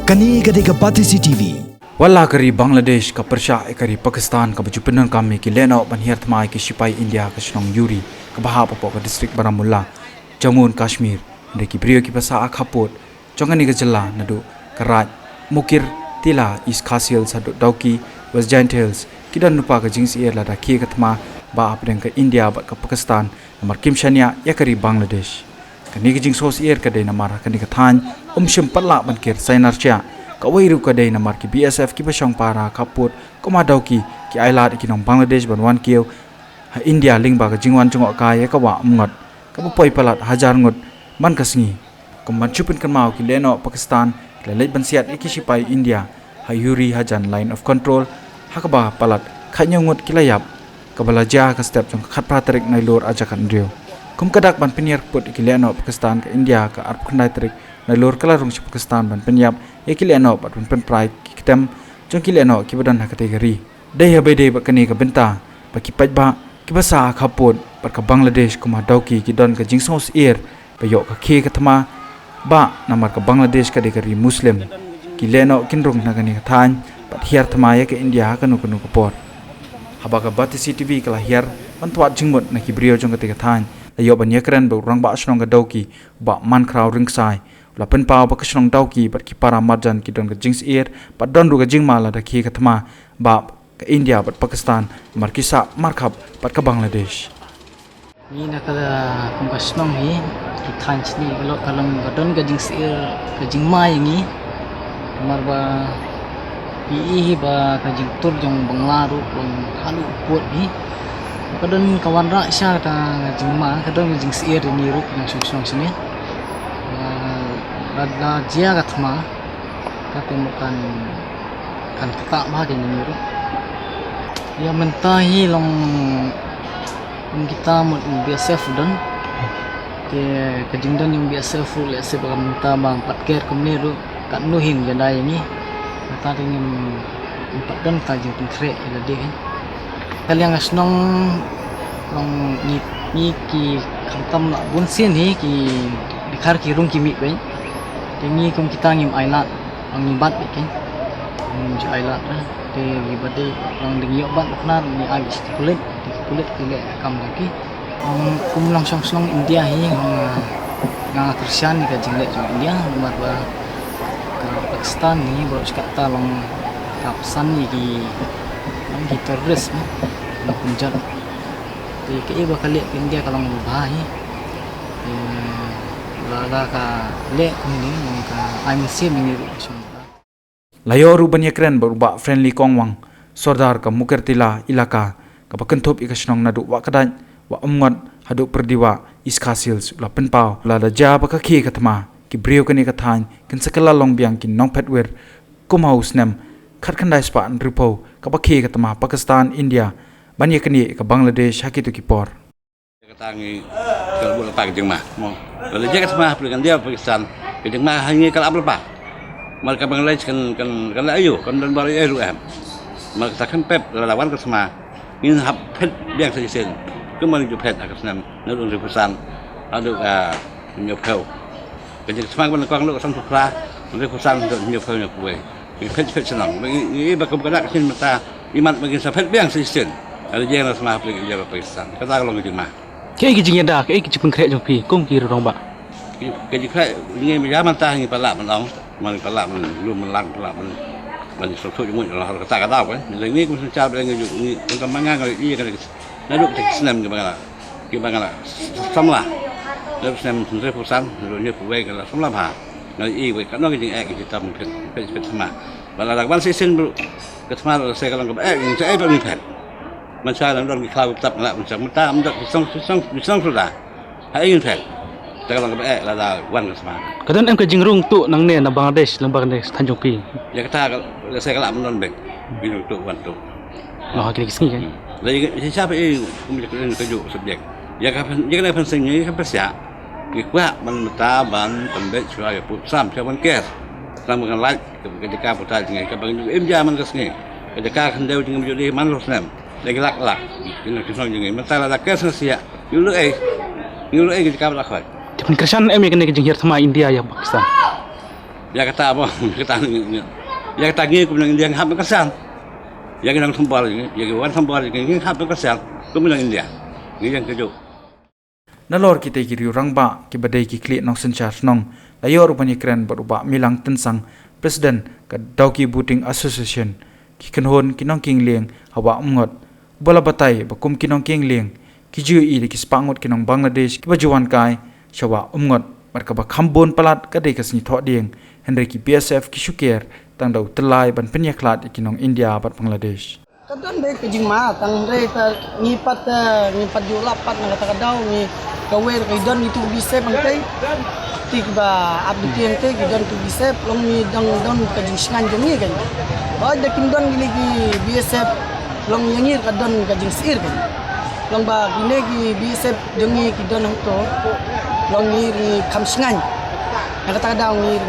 Kani gade ka Batisi TV. Wala kari Bangladesh ka Persya kari Pakistan ka bajupinan kami ki leno banhir thmai ki sipai India ka snong Yuri ka baha popo ka district Baramulla Jammu and Kashmir de ki brio ki pasa akhapot chongani ka jilla nadu karat mukir tila is khasil sadu dauki was gentles kidan nupa ka jings air la da ki ka thma ba apdeng ka India ba ka Pakistan namar kim shania ya kari Bangladesh kani ka jing sos air ka de namar kani ka than shim patla bankir sainarcha ka wairu ka de namar ki BSF ki basang para kaput koma dauki ki ailat ki nong Bangladesh banwan kieu ha India lingba ka jingwan chungok ka ya ka wa ngot ka poi palat hajar ngot man kasngi kaman chupin kan mau ki leno Pakistan le lej bansiat ki sipai India ha Yuri hajan line of control hakaba palat khanyangot ki layap ka balaja ka step jong khat praterik nai lor ajakan rio kum kadak ban pinir put ki leno Pakistan ka India ka arp khandai terik nai lor kala rong Pakistan ban penyap e ki leno bat pen pride ki kitam jong ki leno ki badan ha kategori dei ha bede ba kani ka benta ba ki pajba ki basa khapot par ka Bangladesh kuma dauki ki don ka jingsos air ba yo ka khe ka thama ba namar ka Bangladesh ka dekari Muslim ki leno kinrong na kani ka than bat hiar thama ya ka India ka nu ka por haba ka Batisi TV kala hiar ban twat jingmot na ki brio jong ka te ka than ayo ban yakran ba rang ba snong ka dauki ba man kraw ring sai la pen pau ba ka snong dauki bat ki para marjan ki don ka jings air ba don ru ka jing mala da ki ka thama ba ka India bat Pakistan mar ki sa markhap bat ka Bangladesh ni nakala kung kasnong hi kithan chni lo kalang gadon gading sir kajing mai ngi marba pi ba kajing tur jong banglaru kung halu pot hi kadon kawan ra sya ta kajing ma kadon kajing sir ni ru yang song sini la jia gatma ka temukan kan kata ba ke ni ru ya mentahi long kita mau BSF dan ke kejingdan yang BSF full se bagam ta bang patker kumni ru kat nuhin janda ini ta ringin empat dan ta jing kre ila de kali yang asnong long ni ki khantam na bun sin hi ki dikhar ki rung ki mi be tingi kum kita ngim ailat ang bat be ke ju ailat de gibade lang ding yo bat na ni agis kulit kile kam lagi kum langsung slong India hi nga Persian ni ka jingle jong India nomor ba ka Pakistan ni baru kata long kapsan ni ki teroris na punjab ti ke ba kali India kalong bahai la ka le ni ka I'm sim ni layo ru ban yakren ba friendly kongwang sordar ka mukertila ilaka kapakentop ikasnong nadu wa kadan wa amngot hadu perdiwa iskasils la penpau la da ja ba ka khi kathma ki brio kani ka than kin sakala long biang kin nong petwer kumhaus nem khat khandai spa an ripo ka ba khi kathma Pakistan India bani kani ka Bangladesh hakitu ki por katangi kal bula pa jeng ma mo la je kathma dengan dia Pakistan jeng ma hangi kal abla pa mereka Bangladesh kan ayo kan dan baru ayo em mereka kan pep lawan kathma ini hab pet biang sejisen kembali ke pet akas nam nurun repusan aduk nyopau kerja semang ban kong lu sang supra repusan untuk nyopau nyopau pet senang ini bakal kena kesin mata iman bagi sa pet biang sejisen ada je na semah aplik je Pakistan kata kalau ngejeng mah ke kijing da ke kijing pengkret jong pi kong ki rong ba kerja kret ini ya mantah ini palak menong man palak men lu melang palak men mình sụt sụt mũi là ta cả đau ấy lần này cũng chào đây người dùng con cầm ngang rồi đi cái nó đụng thành xem cái bằng là xong là lớp xem rất phổ sáng rồi như phụ về cái là xong là hà nói y với các nó cái gì cái tâm phải mà và là ban sẽ xin cái tham là sẽ cái lòng cái sẽ phải mình phải mình sai là đòn cái khâu tập lại mình chẳng ta mình xong rồi đã hãy yên phảiแต่กำลังไปละดาวันกันสมาก็ตอนem ke jingrung tu nang ne na Bangladesh lang Bangladesh Tanjung Pi ya kata saya kalau menon bek bingung tu wan tu oh kira kisni kan jadi siapa ini kejuk subjek ya kan penting ni kan persia kuat mentaban tembek suara ya pusam siapa kes sama dengan like ketika putar dengan kabang imja man kesni ketika kendau dengan jadi man losnem lagi lak ini kisah dengan mentala dak kes sia yulu ketika berlaku Japan Krishan em yang kena kejengir sama India ya Pakistan. Ya kata apa? Ya kata ngi ku nang India hab kesan. Ya nang thambal ya wan thambal ngi hab kesan ku nang India. Ngi yang kejo. Nalor kita kiri rangba ki badai ki klik nong senchar nong layor bani kren beruba milang tensang Presiden ka Dauki Booting Association ki kenhon kinong king leng hawa umngot bola batai bakum kinong king leng ki ju i ki spangot kinong Bangladesh ki bajuan kai shawa umngot marka ba khambon palat ka de kasni tho ding Henry ki BSF ki shuker tang dau telai ban penyaklat kinong India bat Bangladesh. Kadang deh kejing mah, tang deh ngipat julapat nang kata kadau ni kawer kaidan itu bisa bangkai. Tik ba abdi tiang teh kaidan tu bisa long ni dang kejing sengan jong ni kan. Ba dah kindan gini ki BSF long yangir kadang kejing sir kan. Long ba gini ki BSF jong ni kaidan tu long ni kam sengan. Nang kata kadau ni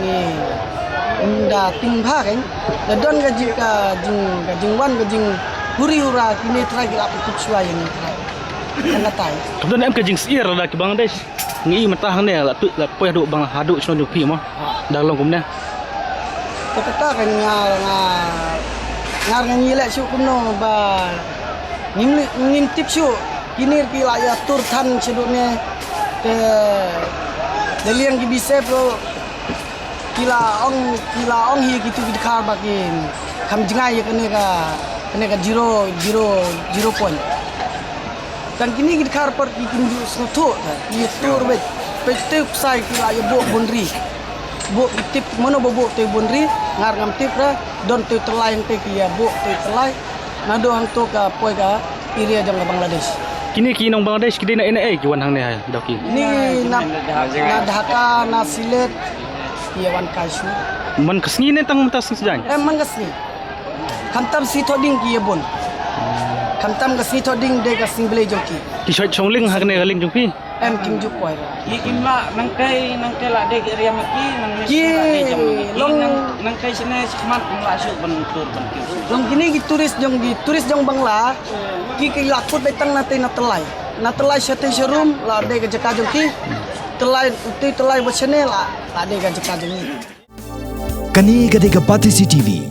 unda tingha kan dan gajing wan gajing huri hura kini try gelap ikut suai yang try kan katai kemudian em kejing sir lah ke Bangladesh ngi mentah ne la tu la poy duk bang hadu sno pi mah dah long kumnya kata kan ngar ngi la syu kuno ba nim tip syu kini ki la ya tur than sedune te deliang ki bisa pro kila ong hi gitu khar bakin kam jingai kene ka 0 point dan kini gitu khar per bikin soto ni tur bet petuk sai kila ya bo bondri bo tip mono bo te bondri ngar ngam tip ra don te terlain te ya bo te terlai nado hang to ka poi ka area jang Bangladesh kini nong Bangladesh kidi na ki wan hang ne Dauki ni na Dhaka na Silet ya wan kaisu man kesni ne tang tas sejang man kasni kamtam si thoding ki yebon kamtam kasni thoding de kasing bele joki ki shoi chongling hak ne galing jong pi em kim juk poi Ki kimla nangkai la de area maki long nangkai sini semat la syuk ban tur ban ki. long kini ki turis jong Bangla ki lakut betang na telai syate serum la de ke jaka joki telai bachane la de ke jaka joki Kani Gadega Batisi TV.